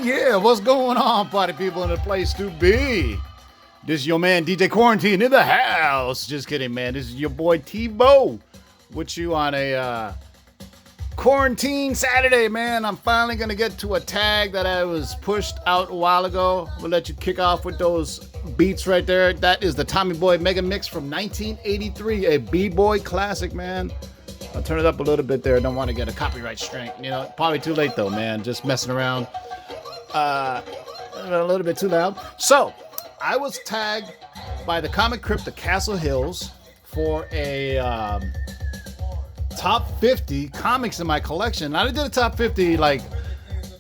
yeah, what's going on, party people in the place to be? This is your man DJ Quarantine in the house. Just kidding, man. This is your boy T-Bo with you on a quarantine Saturday, man. I'm finally going to get to a tag that I was pushed out a while ago. We'll let you kick off with those beats right there. That is the Tommy Boy Mega Mix from 1983, a B-Boy classic, man. I'll turn it up a little bit there. Don't want to get a copyright strike. You know, probably too late though, man. Just messing around. A little bit too loud. So, I was tagged by the Comic Crypt of Castle Hills for a top 50 comics in my collection. I did a top 50 like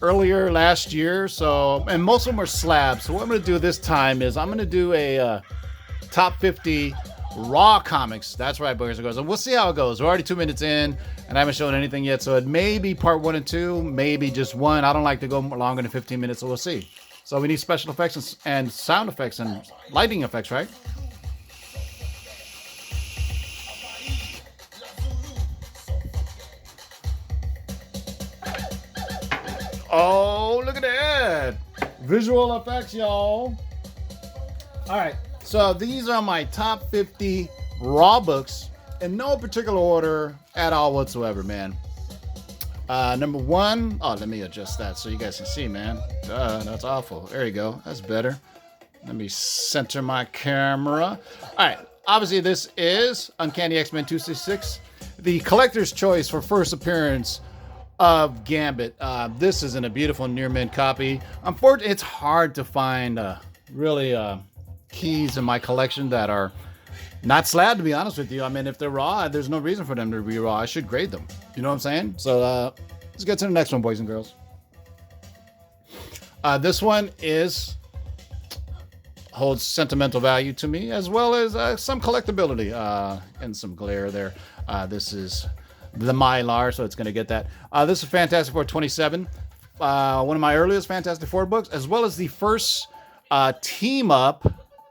earlier last year, so, and most of them are slabs. So what I'm going to do this time is I'm going to do a top 50 raw comics. That's right, boys and girls. And we'll see how it goes. We're already 2 minutes in, and I haven't shown anything yet. So it may be part 1 and 2, maybe just 1. I don't like to go longer than 15 minutes, so we'll see. So we need special effects and sound effects and lighting effects, right? Oh, look at that. Visual effects, y'all. All right. So these are my top 50 raw books in no particular order at all whatsoever, man. Number 1. Oh, let me adjust that so you guys can see, man. That's awful. There you go. That's better. Let me center my camera. All right. Obviously, this is Uncanny X-Men 266, the collector's choice for first appearance of Gambit. This isn't a beautiful near mint copy. Unfortunately, it's hard to find really keys in my collection that are not slab, to be honest with you. I mean, if they're raw, there's no reason for them to be raw. I should grade them. You know what I'm saying? So let's get to the next one, boys and girls. This one holds sentimental value to me, as well as some collectability and some glare there. This is the Mylar, so it's going to get that. This is Fantastic Four 27, one of my earliest Fantastic Four books, as well as the first team up,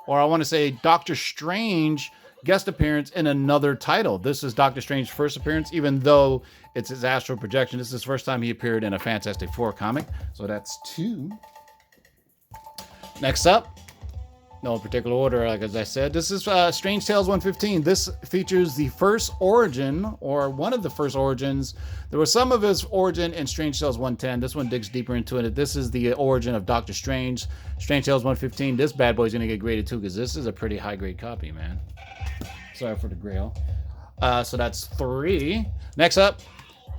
or I want to say Doctor Strange guest appearance in another title. This is Doctor Strange's first appearance, even though it's his astral projection. This is the first time he appeared in a Fantastic Four comic. So that's 2. Next up, no particular order, like as I said, this is Strange Tales 115. This features the first origin, or one of the first origins. There was some of his origin in Strange Tales 110. This one digs deeper into it. This is the origin of Doctor Strange. Strange Tales 115. This bad boy is going to get graded too, because this is a pretty high grade copy, man. Sorry for the grail. So that's 3. Next up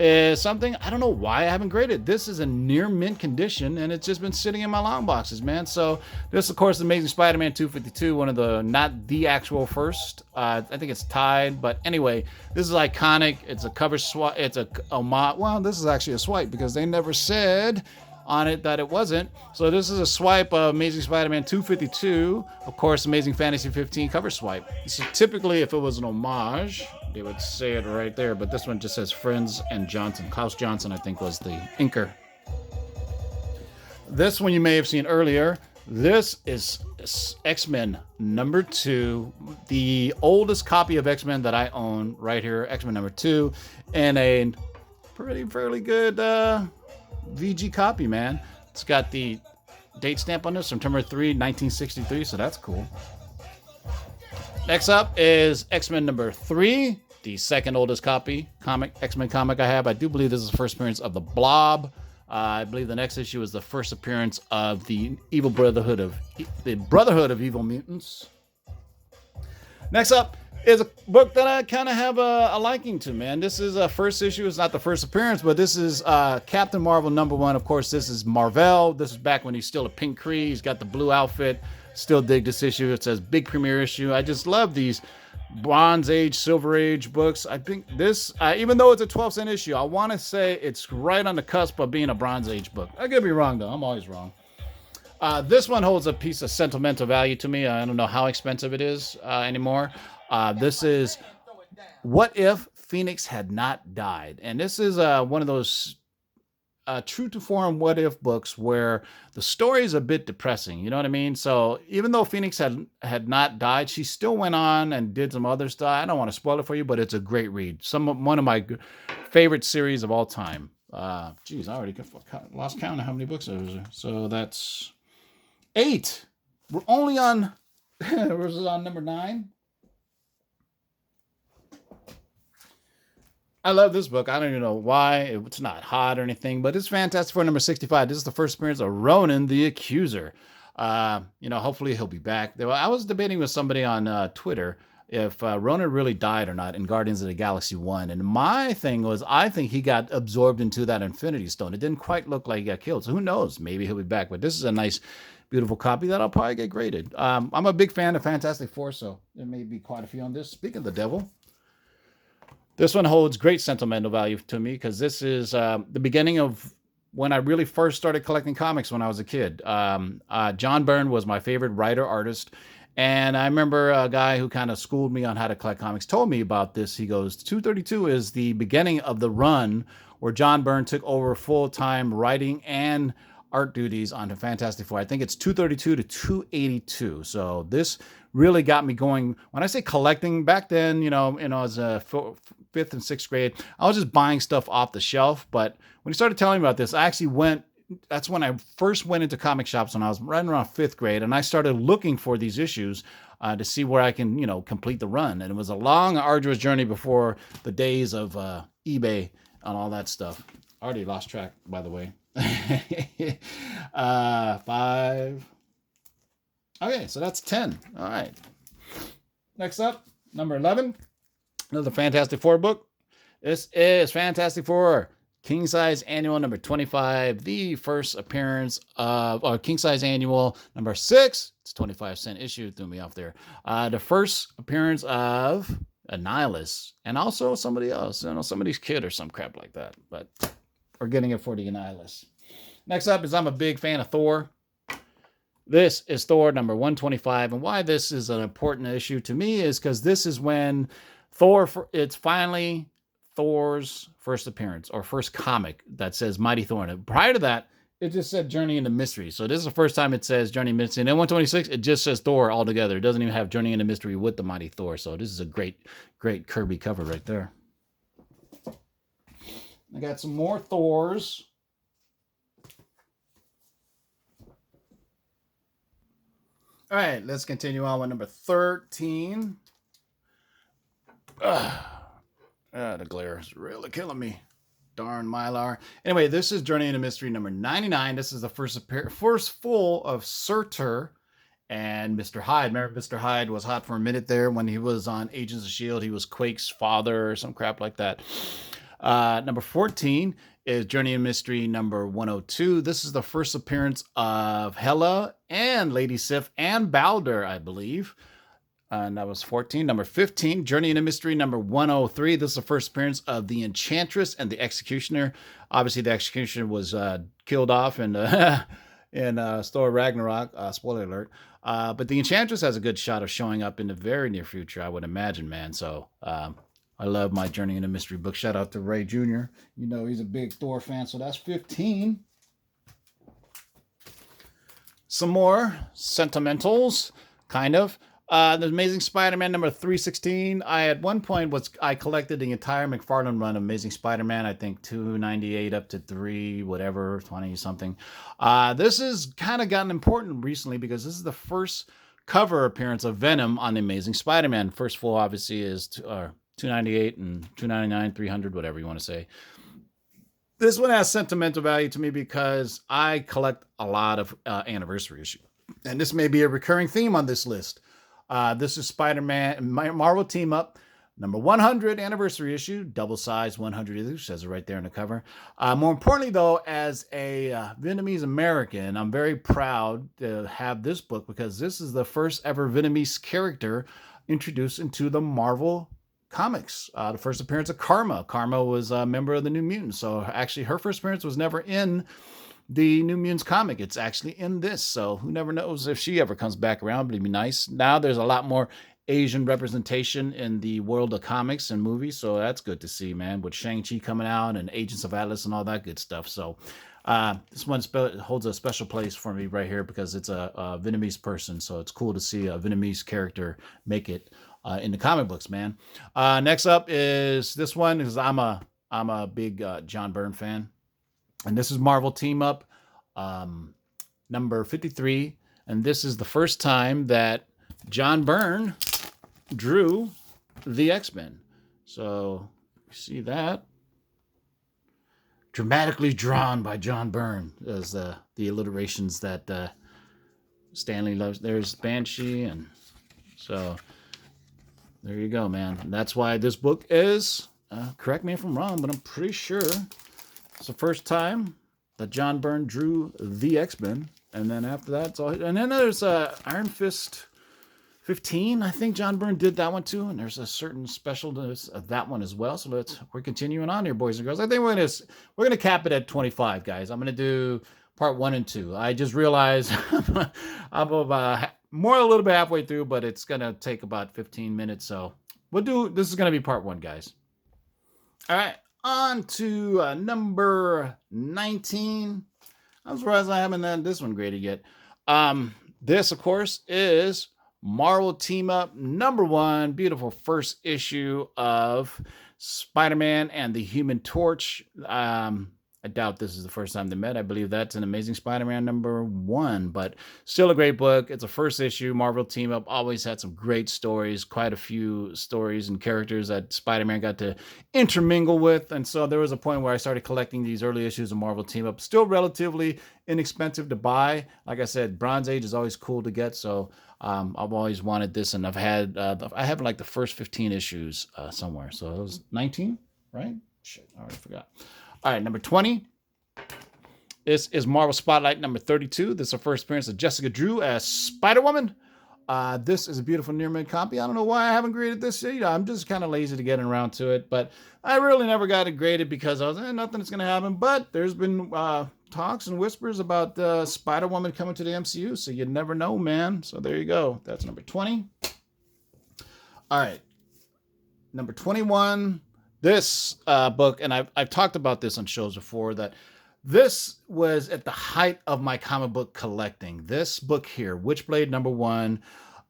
is something I don't know why I haven't graded. This is a near mint condition, and it's just been sitting in my long boxes, man. So this, of course, Amazing Spider-Man 252, one of the, not the actual first. I think it's tied, but anyway, this is iconic. It's a cover swipe. It's a well, this is actually a swipe because they never said on it that it wasn't. So this is a swipe of Amazing Spider-Man 252, of course, Amazing Fantasy 15 cover swipe. So typically, if it was an homage, they would say it right there, but this one just says Friends and Johnson. Klaus Johnson, I think, was the inker. This one you may have seen earlier. This is X-Men number 2, the oldest copy of X-Men that I own right here, X-Men number 2, and a fairly good VG copy, man. It's got the date stamp on this, September 3, 1963, so that's cool. Next up is X-Men number 3, the second oldest X-Men comic I have. I do believe this is the first appearance of the Blob. I believe the next issue is the first appearance of the Brotherhood of Evil Mutants. Next up is a book that I kind of have a liking to, man. This is a first issue. It's not the first appearance, but this is Captain Marvel number 1. Of course, this is Marvel. This is back when he's still a pink Kree. He's got the blue outfit. Still dig this issue. It says big premiere issue. I just love these Bronze Age, Silver Age books. I think this, even though it's a 12-cent issue, I want to say it's right on the cusp of being a Bronze Age book. I could be wrong, though. I'm always wrong. This one holds a piece of sentimental value to me. I don't know how expensive it is anymore. This is What If Phoenix Had Not Died? And this is one of those true to form what if books where the story is a bit depressing. You know what I mean? So even though Phoenix had not died, she still went on and did some other stuff. I don't want to spoil it for you, but it's a great read. One of my favorite series of all time. Geez, I already lost count of how many books there was. So that's 8. We're only on, this is on number 9. I love this book. I don't even know why. It's not hot or anything, but it's Fantastic Four number 65. This is the first appearance of Ronan the Accuser. Hopefully he'll be back. I was debating with somebody on Twitter if Ronan really died or not in Guardians of the Galaxy 1. And my thing was, I think he got absorbed into that Infinity Stone. It didn't quite look like he got killed. So who knows? Maybe he'll be back. But this is a nice, beautiful copy that I'll probably get graded. I'm a big fan of Fantastic Four, so there may be quite a few on this. Speaking of the devil, this one holds great sentimental value to me because this is the beginning of when I really first started collecting comics when I was a kid. John Byrne was my favorite writer artist. And I remember a guy who kind of schooled me on how to collect comics told me about this. He goes, 232 is the beginning of the run where John Byrne took over full-time writing and art duties on the Fantastic Four. I think it's 232 to 282. So this really got me going. When I say collecting, back then, as a 5th and 6th grade, I was just buying stuff off the shelf. But when he started telling me about this, I actually that's when I first went into comic shops when I was right around 5th grade. And I started looking for these issues to see where I can, complete the run. And it was a long, arduous journey before the days of eBay and all that stuff. I already lost track, by the way. 5. Okay, so that's 10. All right. Next up, number 11. Another Fantastic Four book. This is Fantastic Four King Size Annual number 25. The first appearance of King Size Annual number 6. It's 25-cent issue. Threw me off there. The first appearance of Annihilus and also somebody else. Somebody's kid or some crap like that. But we're getting it for the Annihilus. Next up is I'm a big fan of Thor. This is Thor number 125. And why this is an important issue to me is because this is when it's finally Thor's first appearance or first comic that says Mighty Thor. And prior to that, it just said Journey into Mystery. So this is the first time it says Journey into Mystery. And then 126, it just says Thor altogether. It doesn't even have Journey into Mystery with the Mighty Thor. So this is a great, great Kirby cover right there. I got some more Thors. All right, let's continue on with number 13. The glare is really killing me. Darn Mylar. Anyway, this is Journey into Mystery number 99. This is the first full of Surtur and Mr. Hyde. Remember, Mr. Hyde was hot for a minute there when he was on Agents of S.H.I.E.L.D. He was Quake's father or some crap like that. Number 14 is Journey in Mystery number 102. This is the first appearance of Hela and Lady Sif and Balder, I believe. And that was 14. Number 15, Journey into Mystery number 103. This is the first appearance of the Enchantress and the Executioner. Obviously, the Executioner was killed off in Thor Ragnarok. Spoiler alert. But the Enchantress has a good shot of showing up in the very near future, I would imagine, man. So I love my Journey into Mystery book. Shout out to Ray Jr. He's a big Thor fan. So that's 15. Some more sentimentals, kind of. The Amazing Spider-Man number 316. At one point I collected the entire McFarlane run of Amazing Spider-Man. I think 298 up to 3, whatever, 20 something. This has kind of gotten important recently because this is the first cover appearance of Venom on the Amazing Spider-Man. First full obviously is 298 and 299, 300, whatever you want to say. This one has sentimental value to me because I collect a lot of anniversary issues. And this may be a recurring theme on this list. This is Spider-Man Marvel Team Up number 100 anniversary issue, double size 100 issue, says it right there in the cover. More importantly, though, as a Vietnamese American, I'm very proud to have this book because this is the first ever Vietnamese character introduced into the Marvel comics. The first appearance of Karma. Karma was a member of the New Mutants, so actually her first appearance was never in the New Mutants comic. It's actually in this, so who never knows if she ever comes back around, but it'd be nice. Now there's a lot more Asian representation in the world of comics and movies, so that's good to see, man, with Shang-Chi coming out and Agents of Atlas and all that good stuff. So this one holds a special place for me right here because it's a Vietnamese person, so it's cool to see a Vietnamese character make it in the comic books, man. Next up is this one because I'm a big John Byrne fan. And this is Marvel Team Up number 53. And this is the first time that John Byrne drew the X-Men. So you see that. Dramatically drawn by John Byrne as the alliterations that Stanley loves. There's Banshee, and so there you go, man. And that's why this book is, correct me if I'm wrong, but I'm pretty sure it's the first time that John Byrne drew the X-Men. And then after that, it's all. And then there's Iron Fist 15. I think John Byrne did that one too. And there's a certain specialness of that one as well. So we're continuing on here, boys and girls. I think we're gonna cap it at 25, guys. I'm gonna do part 1 and 2. I just realized I'm about a little bit halfway through, but it's gonna take about 15 minutes. So this is gonna be part 1, guys. All right, on to number 19. I'm surprised I haven't done this one graded yet. This, of course, is Marvel Team Up number 1. Beautiful first issue of Spider-Man and the Human Torch. I doubt this is the first time they met. I believe that's an Amazing Spider-Man number 1, but still a great book. It's a first issue. Marvel Team Up always had some great stories, quite a few stories and characters that Spider-Man got to intermingle with. And so there was a point where I started collecting these early issues of Marvel Team Up. Still relatively inexpensive to buy. Like I said, Bronze Age is always cool to get. So I've always wanted this, and I have like the first 15 issues somewhere. So it was 19, right? Shit, I already forgot. All right, number 20. This is Marvel Spotlight number 32. This is the first appearance of Jessica Drew as Spider-Woman. This is a beautiful near-mint copy. I don't know why I haven't graded this yet. I'm just kind of lazy to get around to it, but I really never got it graded because I was, nothing's going to happen. But there's been talks and whispers about Spider-Woman coming to the MCU, so you never know, man. So there you go. That's number 20. All right, number 21. This book, and I've talked about this on shows before, that this was at the height of my comic book collecting. This book here, Witchblade number 1,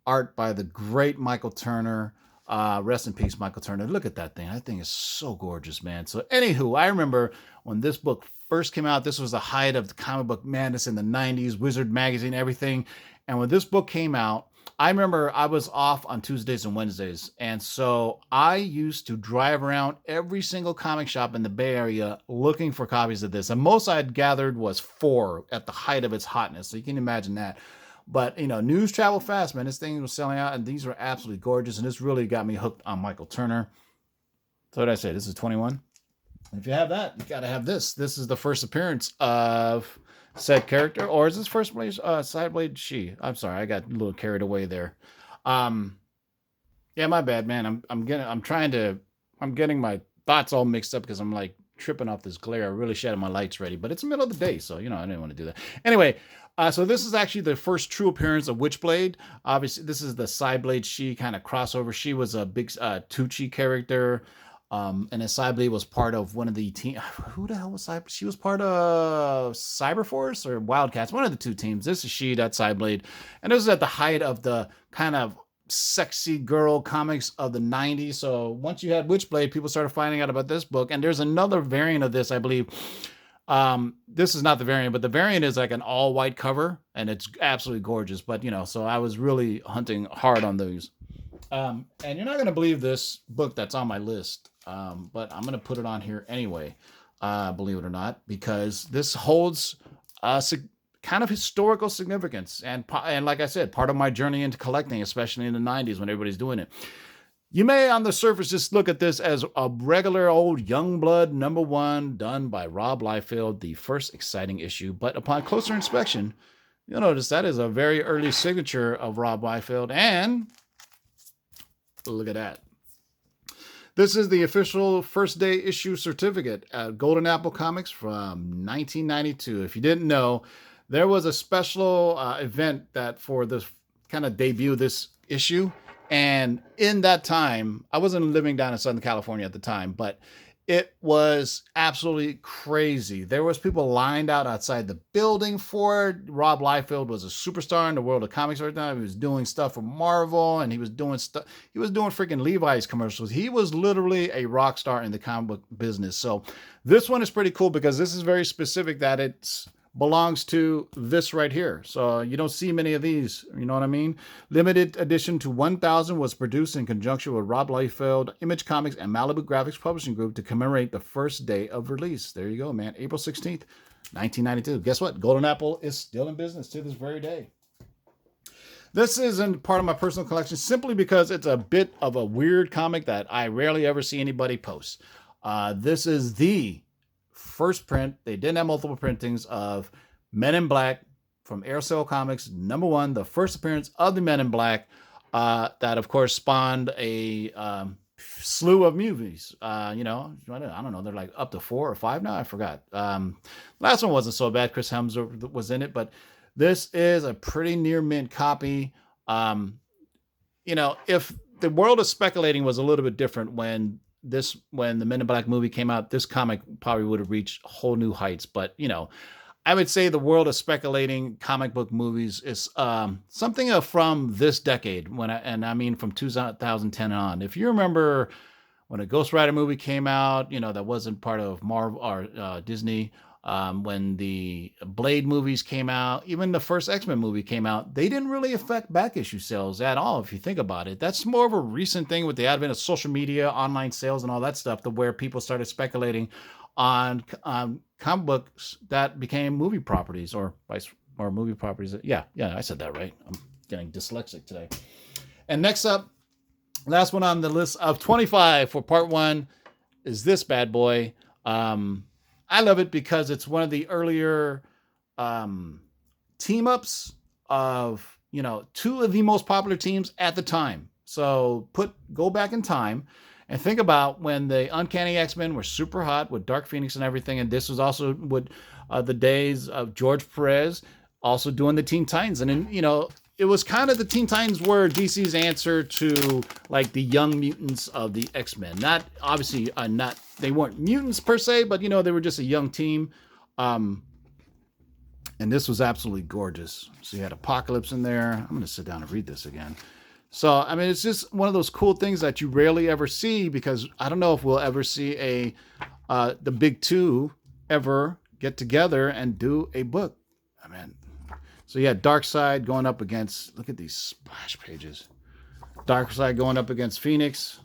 art by the great Michael Turner. Rest in peace, Michael Turner. Look at that thing. That thing is so gorgeous, man. So anywho, I remember when this book first came out, this was the height of the comic book madness in the 90s, Wizard Magazine, everything. And when this book came out, I remember I was off on Tuesdays and Wednesdays. And so I used to drive around every single comic shop in the Bay Area looking for copies of this. And most I'd gathered was 4 at the height of its hotness. So you can imagine that. But, news travel fast, man. This thing was selling out, and these were absolutely gorgeous. And this really got me hooked on Michael Turner. So what did I say? This is 21. If you have that, you got to have this. This is the first appearance of said character, or is this first place Sideblade she? I'm sorry, I got a little carried away there. Yeah, my bad, man. I'm getting my thoughts all mixed up because I'm like tripping off this glare. I really should have my lights ready, but it's the middle of the day, so I didn't want to do that. Anyway, so this is actually the first true appearance of Witchblade. Obviously, this is the Sideblade she kind of crossover. She was a big Tucci character. And then Cyblade was part of one of the team. Who the hell was Cyber? She was part of Cyberforce or Wildcats, one of the two teams. This is she, that's Cyblade. And this is at the height of the kind of sexy girl comics of the 90s. So once you had Witchblade, people started finding out about this book. And there's another variant of this, I believe. This is not the variant, but the variant is like an all white cover, and it's absolutely gorgeous. But so I was really hunting hard on those. And you're not going to believe this book that's on my list. But I'm going to put it on here anyway, believe it or not, because this holds kind of historical significance. And like I said, part of my journey into collecting, especially in the 90s when everybody's doing it. You may on the surface just look at this as a regular old Youngblood number 1 done by Rob Liefeld, the first exciting issue. But upon closer inspection, you'll notice that is a very early signature of Rob Liefeld. And look at that. This is the official first day issue certificate at Golden Apple Comics from 1992. If you didn't know, there was a special event that for this kind of debut this issue. And in that time, I wasn't living down in Southern California at the time, but It was absolutely crazy. There was people lined out outside the building for it. Rob Liefeld was a superstar in the world of comics right now. He was doing stuff for Marvel, and he was doing stuff. He was doing freaking Levi's commercials. He was literally a rock star in the comic book business. So this one is pretty cool because this is very specific that it's belongs to this right here. So you don't see many of these, you know what I mean? Limited edition to 1,000 was produced in conjunction with Rob Liefeld, Image Comics, and Malibu Graphics Publishing Group to commemorate the first day of release. There you go, man. April 16th, 1992. Guess what? Golden Apple is still in business to this very day. This isn't part of my personal collection simply because it's a bit of a weird comic that I rarely ever see anybody post. This is the first print. They didn't have multiple printings of Men in Black from Aircell Comics. Number one, the first appearance of the Men in Black, that of course spawned a slew of movies. I don't know, they're like up to 4 or 5 now. I forgot. Last one wasn't so bad. Chris Hemsworth was in it, but this is a pretty near mint copy. If the world of speculating was a little bit different when the Men in Black movie came out, this comic probably would have reached whole new heights. But, I would say the world of speculating comic book movies is something from this decade, I mean from 2010 on. If you remember when a Ghost Rider movie came out, that wasn't part of Marvel or Disney. When the Blade movies came out, even the first X-Men movie came out, they didn't really affect back issue sales at all, if you think about it. That's more of a recent thing with the advent of social media, online sales, and all that stuff, to where people started speculating on comic books that became movie properties or movie properties. Yeah, I said that right. I'm getting dyslexic today. And next up, last one on the list of 25 for part 1 is this bad boy. I love it because it's one of the earlier team ups of, 2 of the most popular teams at the time. So go back in time and think about when the Uncanny X-Men were super hot with Dark Phoenix and everything. And this was also with the days of George Perez also doing the Teen Titans. And then, it was kind of the Teen Titans were DC's answer to like the Young Mutants of the X-Men. Not obviously, they weren't mutants per se, but they were just a young team. And this was absolutely gorgeous. So you had Apocalypse in there. I'm going to sit down and read this again. So, I mean, it's just one of those cool things that you rarely ever see, because I don't know if we'll ever see the big 2 ever get together and do a book. I mean, so you had Darkseid going up against, look at these splash pages. Darkseid going up against Phoenix.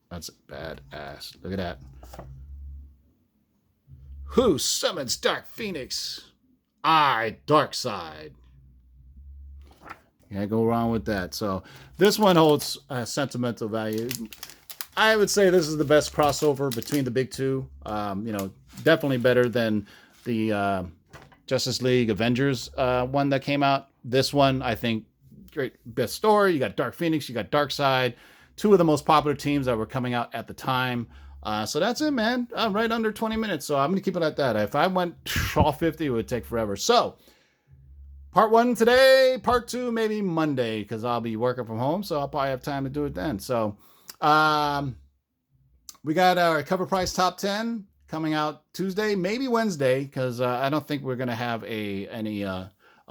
That's badass. Look at that. Who summons Dark Phoenix? I, Darkseid. Can't go wrong with that. So this one holds sentimental value. I would say this is the best crossover between the big 2. Definitely better than the Justice League Avengers one that came out. This one, I think, great, best story. You got Dark Phoenix, you got Darkseid, 2 of the most popular teams that were coming out at the time. So that's it, man. Right under 20 minutes. So I'm going to keep it at that. If I went all 50, it would take forever. So part 1 today, part 2 maybe Monday, because I'll be working from home. So I'll probably have time to do it then. So we got our CovrPrice top 10 coming out Tuesday, maybe Wednesday, because I don't think we're going to have any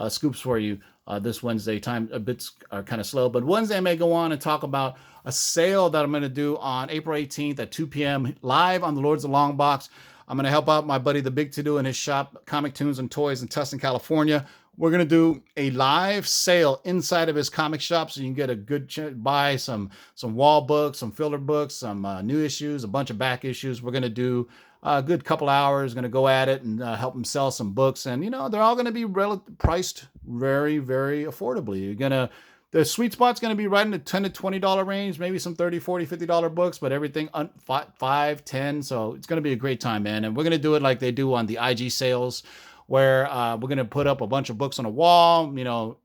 scoops for you this Wednesday. Time a bits are kind of slow, but Wednesday I may go on and talk about a sale that I'm going to do on April 18th at 2 p.m. live on the Lords of Long Box. I'm going to help out my buddy The Big To-Do in his shop, Comic Tunes and Toys in Tustin, California. We're going to do a live sale inside of his comic shop, so you can get a good buy some wall books, some filler books, some new issues, a bunch of back issues. We're going to do a good couple hours, going to go at it and help him sell some books. And, they're all going to be priced very, very affordably. The sweet spot's going to be right in the $10 to $20 range, maybe some $30, $40, $50 books, but everything $5, $10. So it's going to be a great time, man. And we're going to do it like they do on the IG sales, where we're going to put up a bunch of books on a wall,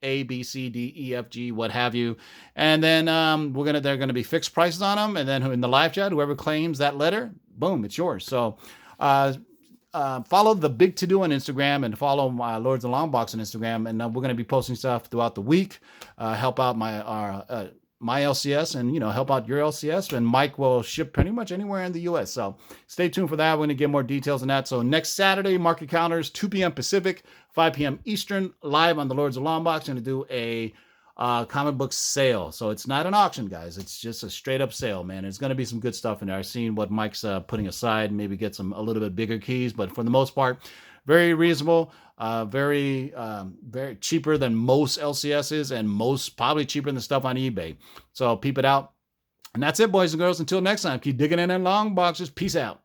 A, B, C, D, E, F, G, what have you. And then they're going to be fixed prices on them. And then in the live chat, whoever claims that letter, boom, it's yours. So follow The Big To Do on Instagram and follow my Lords of Long Box on Instagram. And we're going to be posting stuff throughout the week. Help out my LCS and, help out your LCS. And Mike will ship pretty much anywhere in the U.S. So stay tuned for that. We're going to get more details on that. So next Saturday, mark your calendars, 2 p.m. Pacific, 5 p.m. Eastern, live on the Lords of Longbox. Going to do a comic book sale. So it's not an auction, guys. It's just a straight up sale, man. There's going to be some good stuff in there. I've seen what Mike's putting aside, maybe get some a little bit bigger keys, but for the most part, very reasonable, very cheaper than most LCSs, and most probably cheaper than the stuff on eBay. So peep it out. And that's it, boys and girls. Until next time, keep digging in long boxes. Peace out.